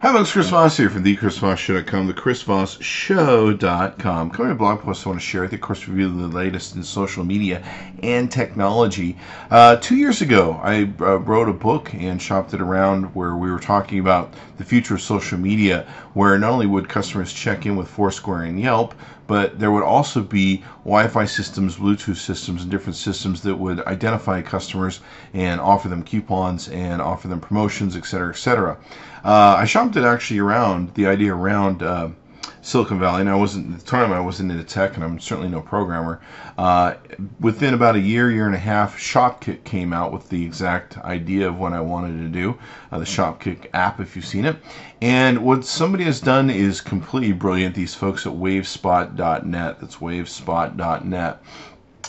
Hi, folks. Chris Voss here from thechrisvossshow.com, thechrisvossshow.com. Coming to a blog post I want to share. I think, of course, review the latest in social media and technology. 2 years ago, I wrote a book and shopped it around where we were talking about the future of social media, where not only would customers check in with Foursquare and Yelp, but there would also be Wi-Fi systems, Bluetooth systems, and different systems that would identify customers and offer them coupons and offer them promotions, etc., etc. I shopped it actually around the idea around Silicon Valley, and at the time I wasn't into tech, and I'm certainly no programmer. Within about a year and a half, Shopkick came out with the exact idea of what I wanted to do, the Shopkick app, if you've seen it. And what somebody has done is completely brilliant. These folks at Wavespot.net, that's Wavespot.net.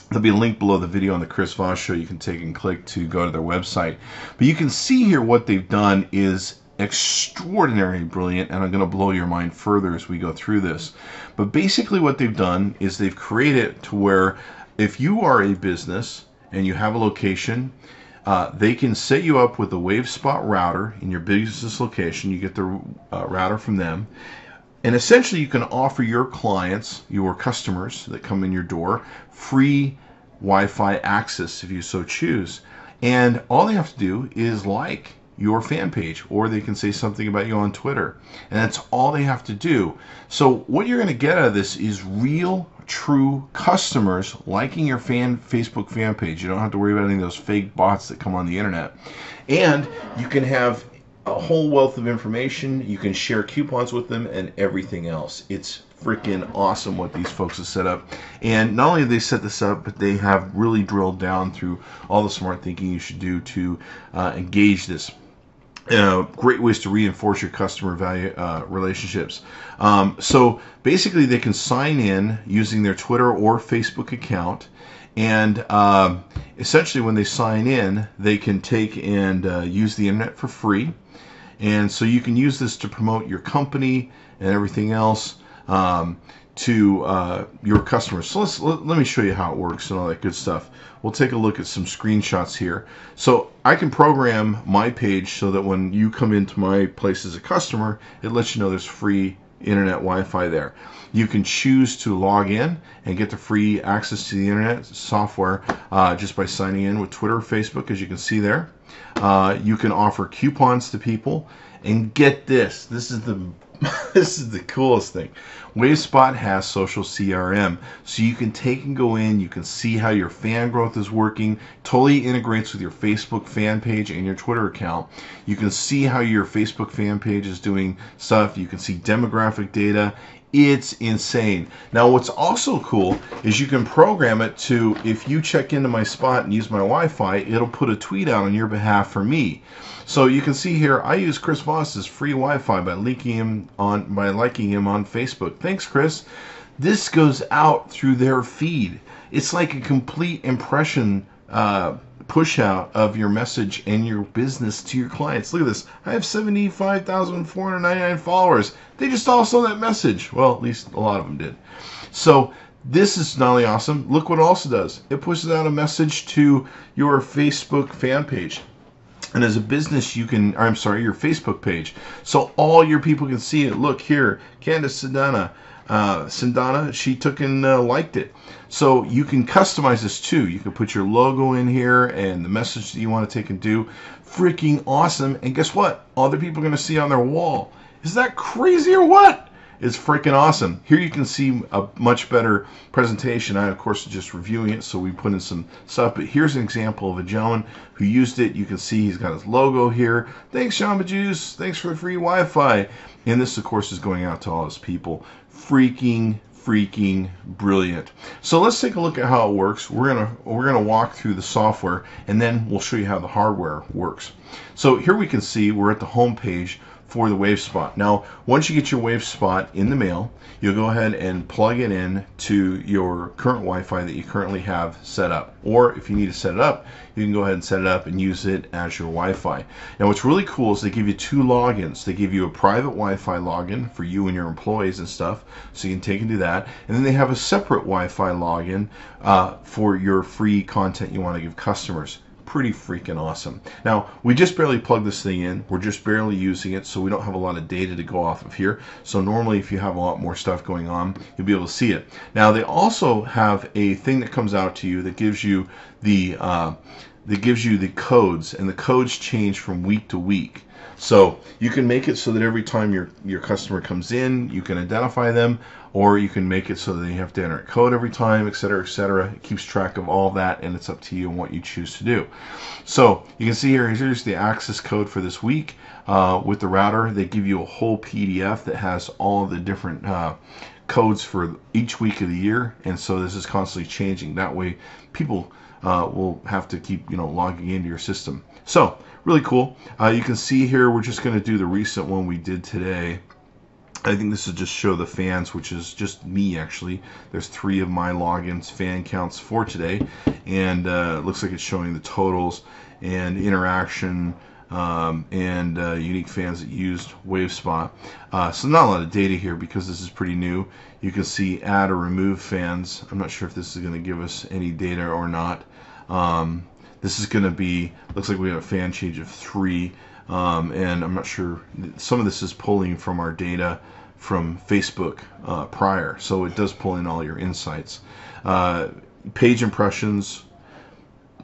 There'll be a link below the video on the Chris Voss Show. You can take and click to go to their website. But you can see here what they've done is extraordinarily brilliant, and I'm going to blow your mind further as we go through this. But basically what they've done is they've created it to where if you are a business and you have a location, they can set you up with a Wavespot router in your business location. You get the router from them, and essentially you can offer your clients, your customers that come in your door, free Wi-Fi access if you so choose. And all they have to do is like your fan page, or they can say something about you on Twitter, and that's all they have to do. So what you're going to get out of this is real, true customers liking your Facebook fan page. You don't have to worry about any of those fake bots that come on the internet, and you can have a whole wealth of information. You can share coupons with them and everything else. It's freaking awesome what these folks have set up. And not only have they set this up, but they have really drilled down through all the smart thinking you should do to engage this. Great ways to reinforce your customer value relationships. So basically they can sign in using their Twitter or Facebook account, and essentially when they sign in, they can take and use the internet for free. And so you can use this to promote your company and everything else to your customers. So let me show you how it works and all that good stuff. We'll take a look at some screenshots here. So I can program my page so that when you come into my place as a customer, it lets you know there's free internet Wi-Fi there. You can choose to log in and get the free access to the internet software just by signing in with Twitter or Facebook, as you can see there. You can offer coupons to people, and get this. This is the this is the coolest thing. Wavespot has social CRM, so you can take and go in, you can see how your fan growth is working, totally integrates with your Facebook fan page and your Twitter account. You can see how your Facebook fan page is doing stuff, you can see demographic data. It's insane. Now what's also cool is you can program it to, if you check into my spot and use my Wi-Fi, it'll put a tweet out on your behalf for me. So you can see here, I use Chris Voss's free Wi-Fi by liking him on Facebook. Thanks, Chris. This goes out through their feed. It's like a complete impression push out of your message and your business to your clients. Look at this. I have 75,499 followers. They just all saw that message. Well, at least a lot of them did. So this is not only awesome. Look what it also does. It pushes out a message to your Facebook fan page. And as a business, you can, your Facebook page. So all your people can see it. Look here, Candace Sindana, she took and liked it. So you can customize this too. You can put your logo in here and the message that you want to take and do. Freaking awesome. And guess what? Other people are going to see on their wall. Is that crazy or what? It's freaking awesome. Here you can see a much better presentation. I, of course, am just reviewing it, so we put in some stuff. But here's an example of a gentleman who used it. You can see he's got his logo here. Thanks, Jamba Juice. Thanks for the free Wi-Fi. And this, of course, is going out to all his people. Freaking brilliant. So let's take a look at how it works. We're gonna walk through the software, and then we'll show you how the hardware works. So here we can see we're at the home page for the Wavespot. Now, once you get your Wavespot in the mail, you'll go ahead and plug it in to your current Wi-Fi that you currently have set up. Or if you need to set it up, you can go ahead and set it up and use it as your Wi-Fi. Now, what's really cool is they give you two logins. They give you a private Wi-Fi login for you and your employees and stuff, so you can take and do that. And then they have a separate Wi-Fi login for your free content you want to give customers. pretty freaking awesome. Now, we just barely plug this thing in. We're just barely using it, so we don't have a lot of data to go off of here. So normally if you have a lot more stuff going on, you'll be able to see it. Now, they also have a thing that comes out to you that gives you the codes, and the codes change from week to week. So you can make it so that every time your customer comes in, you can identify them, or you can make it so that they have to enter a code every time, etc., etc. It keeps track of all that, and it's up to you and what you choose to do. So you can see here's the access code for this week. With the router, they give you a whole PDF that has all the different codes for each week of the year, and so this is constantly changing. That way, people will have to keep logging into your system. So really cool. You can see here we're just going to do the recent one we did today. I think this is just show the fans, which is just me actually. There's 3 of my logins, fan counts for today, and it looks like it's showing the totals and interaction and unique fans that used Wavespot. So not a lot of data here because this is pretty new. You can see add or remove fans. I'm not sure if this is going to give us any data or not. This is going to be, looks like we have a fan change of 3, and I'm not sure. Some of this is pulling from our data from Facebook prior, so it does pull in all your insights. Page impressions,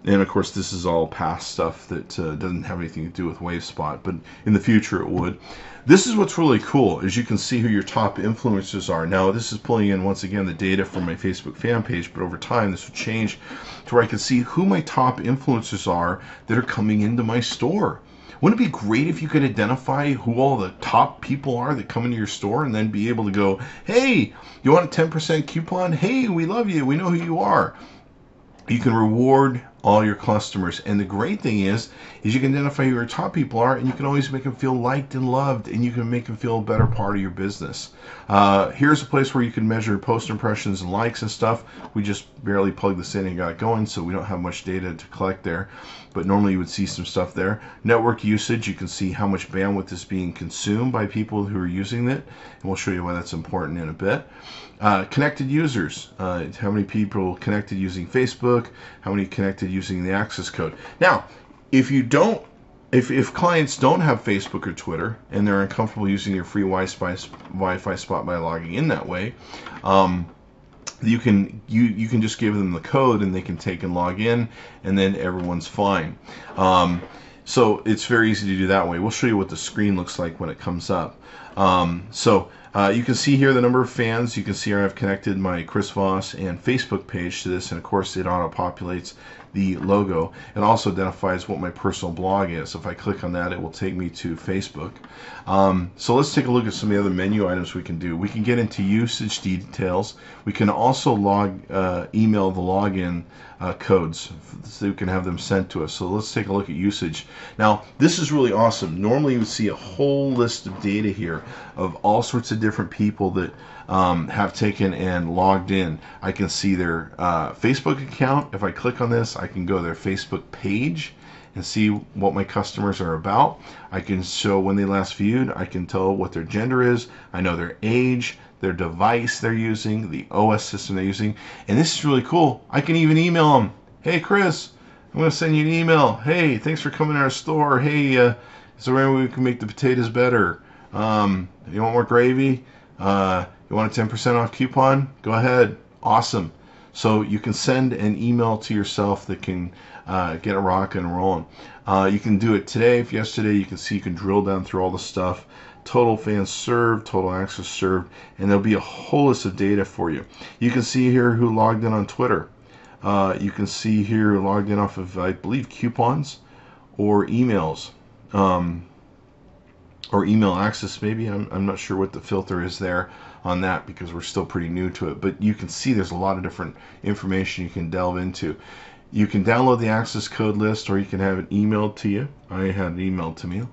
and of course this is all past stuff that doesn't have anything to do with Wavespot, but in the future it would. This is what's really cool, is you can see who your top influencers are. Now this is pulling in, once again, the data from my Facebook fan page, but over time this will change to where I can see who my top influencers are that are coming into my store. Wouldn't it be great if you could identify who all the top people are that come into your store, and then be able to go, hey, you want a 10% coupon? Hey, we love you. We know who you are. You can reward all your customers, and the great thing is you can identify who your top people are, and you can always make them feel liked and loved, and you can make them feel a better part of your business. Here's a place where you can measure post impressions and likes and stuff. We just barely plugged this in and got it going, so we don't have much data to collect there, but normally you would see some stuff there. Network usage, you can see how much bandwidth is being consumed by people who are using it, and we'll show you why that's important in a bit. Connected users, how many people connected using Facebook, how many connected using the access code. Now, if clients don't have Facebook or Twitter and they're uncomfortable using your free Wi-Fi spot by logging in that way, you can just give them the code and they can take and log in, and then everyone's fine. So it's very easy to do that way. We'll show you what the screen looks like when it comes up. You can see here the number of fans. You can see here I've connected my Chris Voss and Facebook page to this, and of course it auto-populates the logo. It also identifies what my personal blog is. If I click on that, it will take me to Facebook. So let's take a look at some of the other menu items we can do. We can get into usage details. We can also email the login codes so we can have them sent to us. So let's take a look at usage. Now, this is really awesome. Normally you would see a whole list of data here of all sorts of different people that have taken and logged in. I can see their Facebook account. If I click on this, I can go to their Facebook page and see what my customers are about. I can show when they last viewed. I can tell what their gender is. I know their age, their device they're using, the OS system they're using, and this is really cool. I can even email them. Hey Chris, I'm going to send you an email. Hey, thanks for coming to our store. Hey, is there any way we can make the potatoes better? You want more gravy? You want a 10% off coupon? Go ahead. Awesome. So you can send an email to yourself that can get a rock and rolling. You can do it today. If yesterday, you can see you can drill down through all the stuff. Total fans served, total access served, and there'll be a whole list of data for you. You can see here who logged in on Twitter. You can see here who logged in off of, I believe, coupons or emails. Or email access maybe. I'm not sure what the filter is there on that because we're still pretty new to it, but you can see there's a lot of different information you can delve into. You can download the access code list, or you can have it emailed to you. I had it emailed to me.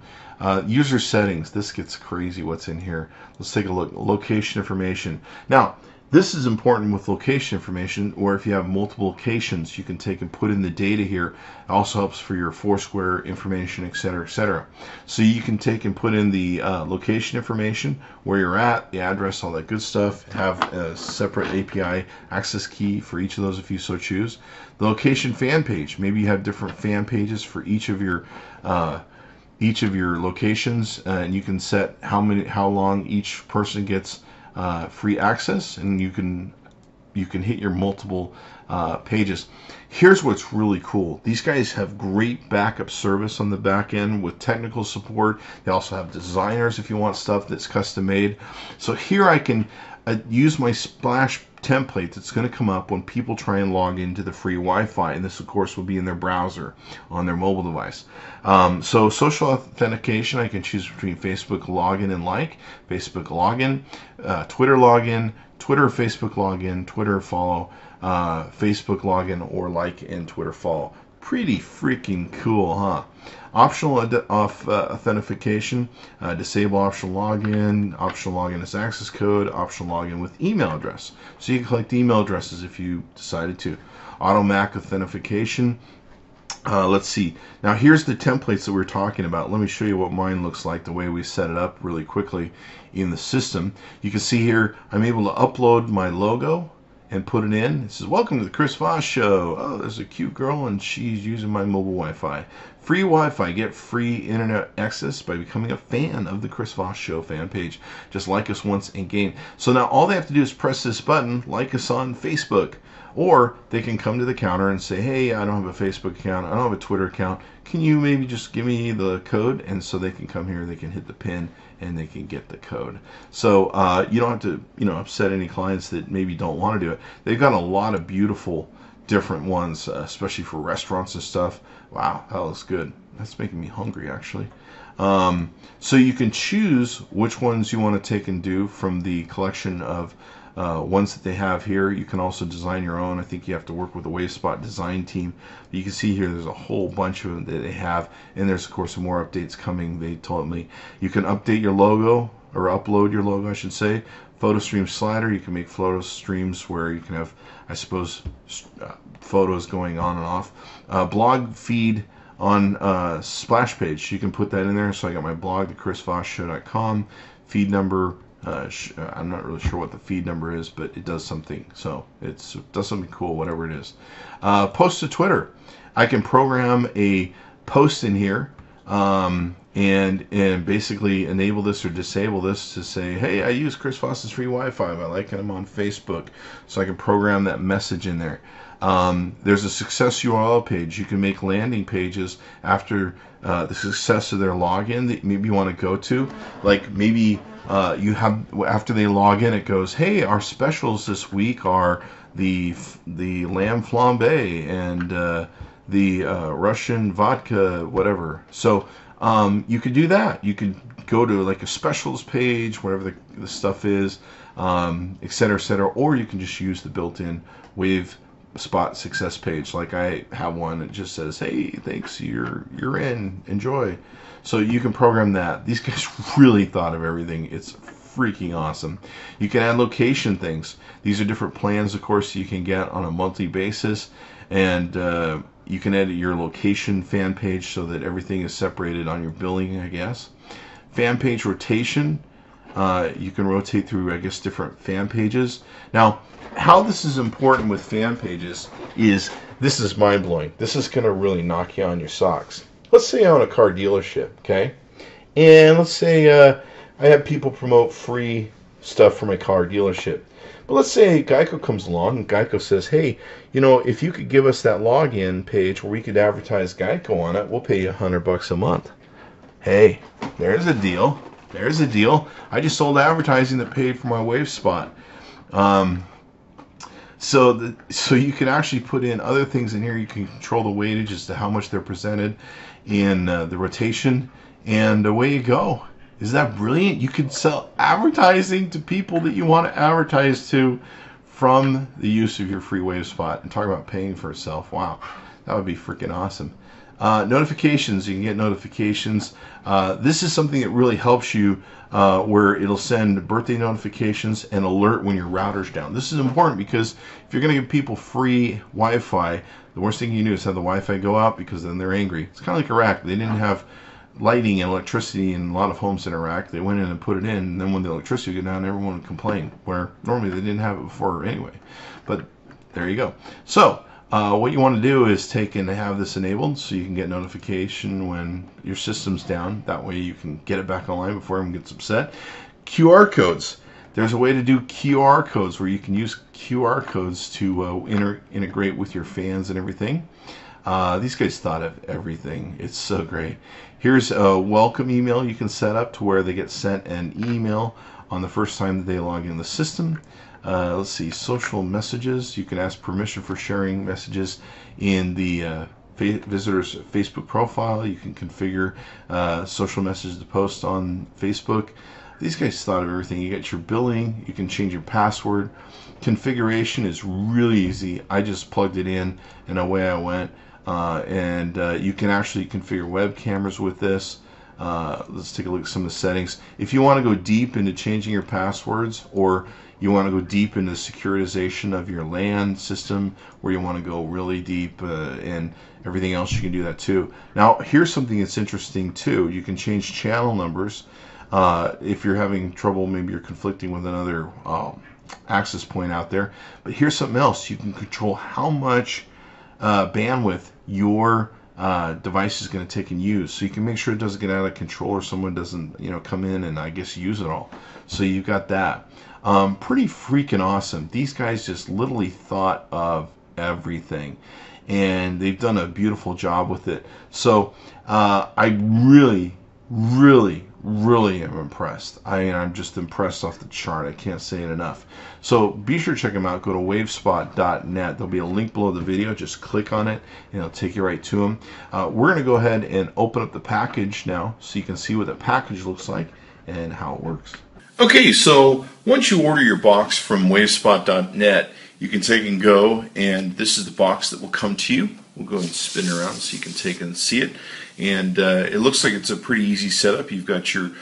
User settings, this gets crazy what's in here. Let's take a look. Location information. Now, This is important with location information, or if you have multiple locations, you can take and put in the data here. It also helps for your Foursquare information, etc., etc. So you can take and put in the location information, where you're at, the address, all that good stuff. Have a separate API access key for each of those if you so choose. The location fan page. Maybe you have different fan pages for each of your locations, and you can set how long each person gets free access, and you can hit your multiple pages. Here's what's really cool. These guys have great backup service on the back end with technical support. They also have designers if you want stuff that's custom made. So here I can use my Splash template that's going to come up when people try and log into the free Wi-Fi, and this of course will be in their browser on their mobile device. So social authentication, I can choose between Facebook login and like, Facebook login, Twitter login, Twitter Facebook login, Twitter follow, Facebook login, or like and Twitter follow. Pretty freaking cool, huh? Optional authentication, disable optional login as access code, optional login with email address. So you can collect email addresses if you decided to. Automatic authentication. Let's see. Now here's the templates that we're talking about. Let me show you what mine looks like, the way we set it up really quickly in the system. You can see here I'm able to upload my logo and put it in. It says, welcome to the Chris Voss Show. Oh, there's a cute girl and she's using my mobile Wi-Fi. Free Wi-Fi. Get free internet access by becoming a fan of the Chris Voss Show fan page. Just like us once and gain. So now all they have to do is press this button, like us on Facebook. Or they can come to the counter and say, hey, I don't have a Facebook account, I don't have a Twitter account, can you maybe just give me the code? And so they can come here, they can hit the pin, and they can get the code. So you don't have to upset any clients that maybe don't want to do it. They've got a lot of beautiful different ones, especially for restaurants and stuff. Wow, that looks good. That's making me hungry, actually. So you can choose which ones you want to take and do from the collection of ones that they have here. You can also design your own. I think you have to work with the Wavespot design team. But you can see here there's a whole bunch of them that they have, and there's of course some more updates coming. They told me you can update your logo, or upload your logo I should say. Photo stream slider, you can make photo streams where you can have, I suppose, photos going on and off. Blog feed on splash page, you can put that in there. So I got my blog, the chrisvossshow.com, feed number. I'm not really sure what the feed number is, but it does something. So it does something cool, whatever it is. Post to Twitter. I can program a post in here and basically enable this or disable this to say, hey, I use Chris Voss's free Wi-Fi. I like it. I'm on Facebook. So I can program that message in there. There's a success URL page. You can make landing pages after the success of their login that maybe you want to go to. Like maybe you have, after they log in, it goes, hey, our specials this week are the lamb flambe and the Russian vodka, whatever. So you could do that. You could go to like a specials page, whatever the stuff is, et cetera, or you can just use the built-in Wavespot success page. Like I have one that just says, hey, thanks, you're in, enjoy. So you can program that. These guys really thought of everything. It's freaking awesome. You can add location things. These are different plans, of course, you can get on a monthly basis, and you can edit your location fan page so that everything is separated on your billing, I guess. Fan page rotation. You can rotate through, I guess, different fan pages. Now, how this is important with fan pages is, this is mind-blowing. This is going to really knock you on your socks. Let's say I own a car dealership, okay? And let's say I have people promote free stuff for my car dealership. But let's say Geico comes along and Geico says, hey, if you could give us that login page where we could advertise Geico on it, we'll pay you $100 a month. Hey, there's a deal. There's a deal. I just sold advertising that paid for my Wavespot. So you can actually put in other things in here. You can control the weightage as to how much they're presented in the rotation, and away you go. Is that brilliant? You can sell advertising to people that you want to advertise to from the use of your free Wavespot, and talk about paying for itself. Wow, that would be freaking awesome. Notifications, you can get notifications. This is something that really helps you where it'll send birthday notifications and alert when your router's down. This is important because if you're going to give people free Wi-Fi, the worst thing you can do is have the Wi-Fi go out because then they're angry. It's kind of like Iraq. They didn't have lighting and electricity in a lot of homes in Iraq. They went in and put it in, and then when the electricity would go down, everyone would complain, where normally they didn't have it before anyway. But there you go. So what you want to do is take and have this enabled so you can get notification when your system's down. That way you can get it back online before everyone gets upset. QR codes. There's a way to do QR codes where you can use QR codes to integrate with your fans and everything. These guys thought of everything. It's so great. Here's a welcome email you can set up to where they get sent an email on the first time that they log in the system. Let's see, social messages. You can ask permission for sharing messages in the visitor's Facebook profile. You can configure social messages to post on Facebook. These guys thought of everything. You get your billing. You can change your password. Configuration is really easy. I just plugged it in and away I went. You can actually configure web cameras with this. Let's take a look at some of the settings. If you want to go deep into changing your passwords, or you want to go deep into the securitization of your LAN system, where you want to go really deep and everything else, you can do that too. Now, here's something that's interesting too. You can change channel numbers. If you're having trouble, maybe you're conflicting with another access point out there. But here's something else. You can control how much bandwidth your device is going to take and use, so you can make sure it doesn't get out of control or someone doesn't come in and I guess use it all. So you've got that. Pretty freaking awesome. These guys just literally thought of everything, and they've done a beautiful job with it. So I really am impressed. I'm just impressed off the chart. I can't say it enough. So be sure to check them out. Go to Wavespot.net. There'll be a link below the video. Just click on it and it'll take you right to them. We're going to go ahead and open up the package now so you can see what the package looks like and how it works. Okay, so once you order your box from Wavespot.net, you can take and go, and this is the box that will come to you. We'll go ahead and spin it around so you can take and see it. And it looks like it's a pretty easy setup. You've got your,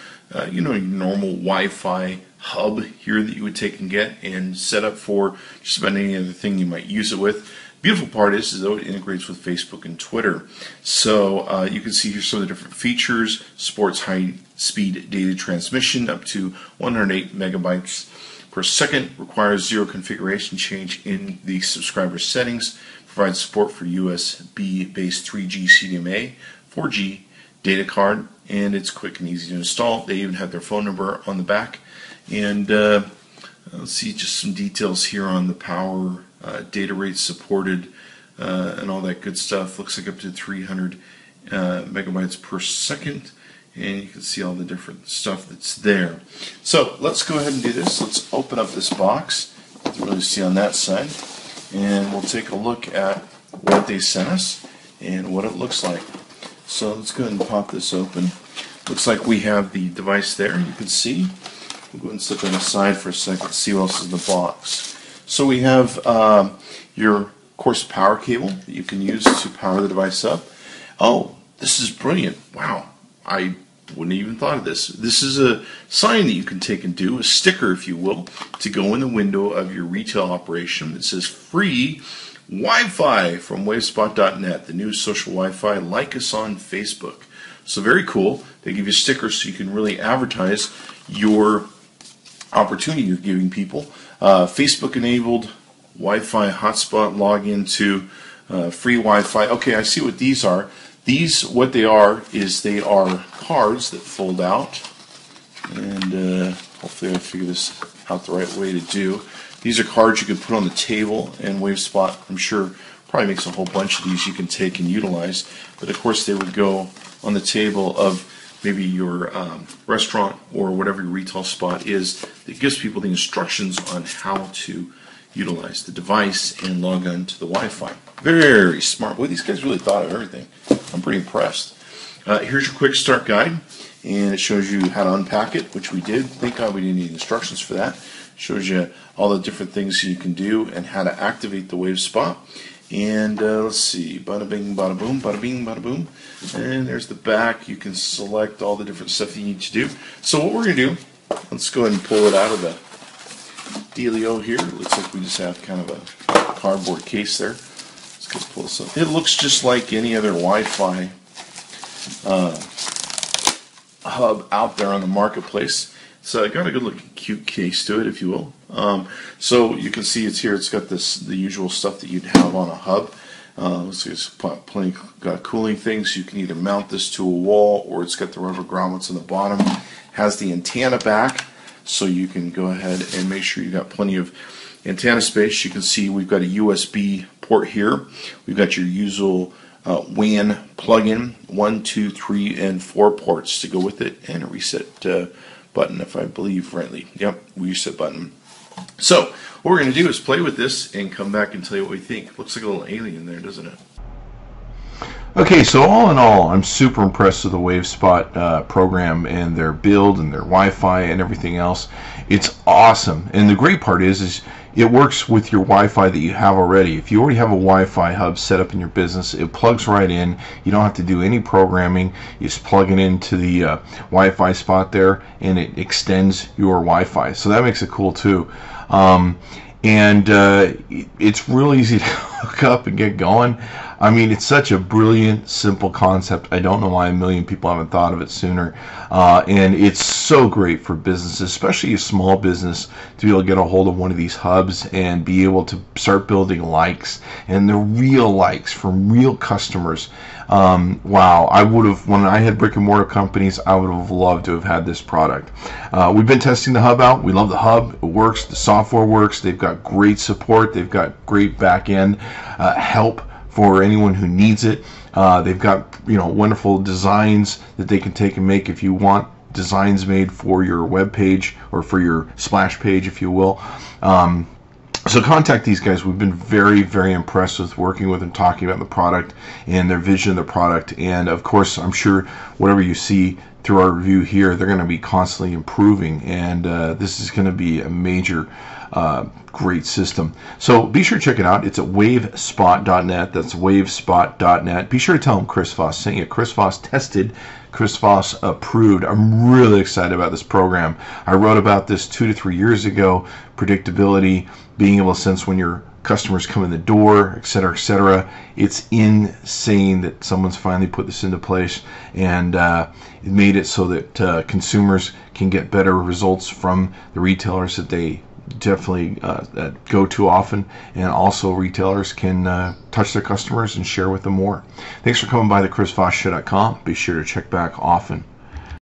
your normal Wi-Fi hub here that you would take and get and set up for just about any other thing you might use it with. Beautiful part is though it integrates with Facebook and Twitter. So you can see here some of the different features. Supports high-speed data transmission up to 108 megabytes per second. Requires zero configuration change in the subscriber settings. Provides support for USB-based 3G CDMA, 4G data card, and it's quick and easy to install. They even have their phone number on the back. And let's see just some details here on the power, data rates supported, and all that good stuff. Looks like up to 300 megabytes per second, and you can see all the different stuff that's there. So let's go ahead and do this. Let's open up this box. You can really see on that side, and we'll take a look at what they sent us and what it looks like. So let's go ahead and pop this open. Looks like we have the device there. You can see. We'll go ahead and set that aside for a second, see what else is in the box. So we have your, of course, power cable that you can use to power the device up. Oh, this is brilliant. Wow, I wouldn't have even thought of this. This is a sign that you can take and do, a sticker, if you will, to go in the window of your retail operation that says free Wi-Fi from Wavespot.net, the new social Wi-Fi. Like us on Facebook. So very cool. They give you stickers so you can really advertise your opportunity you're giving people. Facebook enabled Wi-Fi hotspot login to free Wi-Fi. Okay, I see what these are. These, what they are, is they are cards that fold out. And hopefully I figure this out the right way to do. These are cards you can put on the table, and Wavespot, I'm sure, probably makes a whole bunch of these you can take and utilize. But of course they would go on the table of maybe your restaurant or whatever your retail spot is, that gives people the instructions on how to utilize the device and log on to the Wi-Fi. Very smart. Boy, these guys really thought of everything. I'm pretty impressed. Here's your quick start guide, and it shows you how to unpack it, which we did. Thank God we didn't need instructions for that. Shows you all the different things you can do and how to activate the Wavespot. And let's see, bada bing, bada boom, bada bing, bada boom. And there's the back. You can select all the different stuff you need to do. So what we're going to do, let's go ahead and pull it out of the dealio here. It looks like we just have kind of a cardboard case there. Let's go pull this up. It looks just like any other Wi-Fi hub out there on the marketplace. So I got a good looking cute case to it, if you will. So you can see it's here. It's got the usual stuff that you'd have on a hub. Let's see, it's plenty got cooling things. You can either mount this to a wall, or it's got the rubber grommets on the bottom. Has the antenna back, so you can go ahead and make sure you got plenty of antenna space. You can see we've got a USB port here. We've got your usual WAN plug-in, 1, 2, 3, and 4 ports to go with it, and a reset button, if I believe rightly. Yep, reset button. So what we're going to do is play with this and come back and tell you what we think. Looks like a little alien there, doesn't it? Okay, so all in all, I'm super impressed with the Wavespot program and their build and their Wi-Fi and everything else. It's awesome, and the great part is it works with your Wi-Fi that you have already. If you already have a Wi-Fi hub set up in your business, it plugs right in. You don't have to do any programming. You just plug it into the Wi-Fi spot there, and it extends your Wi-Fi. So that makes it cool too. It's real easy to hook up and get going. I mean, it's such a brilliant, simple concept. I don't know why a million people haven't thought of it sooner. And it's so great for businesses, especially a small business, to be able to get a hold of one of these hubs and be able to start building likes, and the real likes from real customers. Wow, I would have, when I had brick and mortar companies, I would have loved to have had this product. We've been testing the hub out. We love the hub. It works. The software works. They've got great support. They've got great back end help for anyone who needs it. They've got wonderful designs that they can take and make if you want designs made for your web page or for your splash page, if you will. So contact these guys. We've been very, very impressed with working with them, talking about the product and their vision of the product. And of course, I'm sure whatever you see through our review here, they're going to be constantly improving. And this is going to be a major great system. So be sure to check it out. It's at wavespot.net. That's wavespot.net. Be sure to tell them Chris Voss sent you. Chris Voss tested, Chris Voss approved. I'm really excited about this program. I wrote about this 2 to 3 years ago. Predictability, being able to sense when your customers come in the door, etc., etc. It's insane that someone's finally put this into place, and it made it so that consumers can get better results from the retailers that they definitely go to often, and also retailers can touch their customers and share with them more. Thanks for coming by the ChrisVossShow.com. Be sure to check back often.